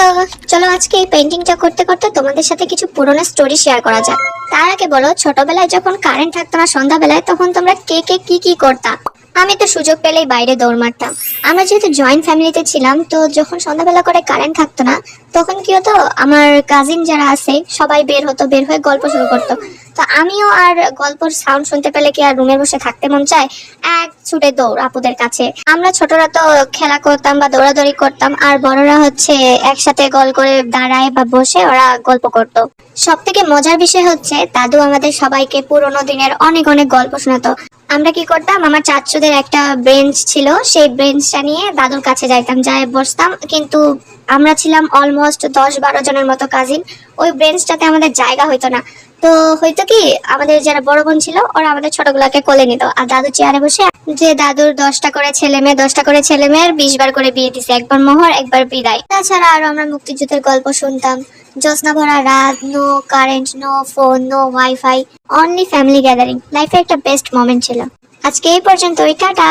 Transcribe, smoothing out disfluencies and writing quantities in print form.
Hello, চলো আজকে এই পেন্টিংটা করতে করতে তোমাদের সাথে কিছু পুরনো স্টোরি শেয়ার করা যাক। তার আগে বলো, ছোটবেলায় যখন কারেন্ট থাকতো না সন্ধ্যাবেলায়, তখন তোমরা কে কে কি কি করতা? আমি তো সুযোগ পেলেই বাইরে দৌড় মারতাম। আমরা যেহেতু জয়েন্ট ফ্যামিলিতে ছিলাম, তো যখন সন্ধ্যাবেলা করে কারেন্ট থাকতো না, তখন কি হতো, আমার কাজিন যারা আছে সবাই বের হতো, বের হয়ে গল্প শুরু করতো। তো আমিও আর গল্পের সাউন্ড শুনতে পেলে কি আর রুমে বসে থাকতে মন চায়? এক ছুটে দৌড় আপুদের কাছে। আমরা ছোটরা তো খেলা করতাম বা দৌড়াদৌড়ি করতাম, আর বড়রা হচ্ছে একসাথে গল করে দাঁড়ায় বা বসে ওরা গল্প করতো। সব থেকে মজার বিষয় হচ্ছে, দাদু আমাদের সবাইকে পুরোনো দিনের অনেক অনেক গল্প শোনাতো। আমরা কি করতাম, আমার চাচুদের একটা বেঞ্চ ছিল, সেই বেঞ্চটা নিয়ে দাদুর কাছে যাইতাম, যাই বসতাম। কিন্তু আমরা ছিলাম অলমোস্ট 10-12 জনের মতো কাজিন। ওই বেঞ্চটাতে আমাদের জায়গা হইতো না। তো হয়তো কি, আমাদের যারা বড় বোন ছিল ওরা আমাদের ছোটগুলাকে কোলে নিত, আর দাদু চেয়ারে বসে, যে দাদুর 10টা করে ছেলে মেয়ে, 10টা করে ছেলে মেয়ের 20 বার করে বিয়ে দিছে, একবার মোহর একবার বিদায়। তাছাড়া আরো আমরা মুক্তিযুদ্ধের গল্প শুনতাম। জ্যোৎস্না ভরা রাত, no current, no phone, no wifi, only family gathering. লাইফে একটা বেস্ট মোমেন্ট ছিল। আজকে এই পর্যন্তই, টাটা।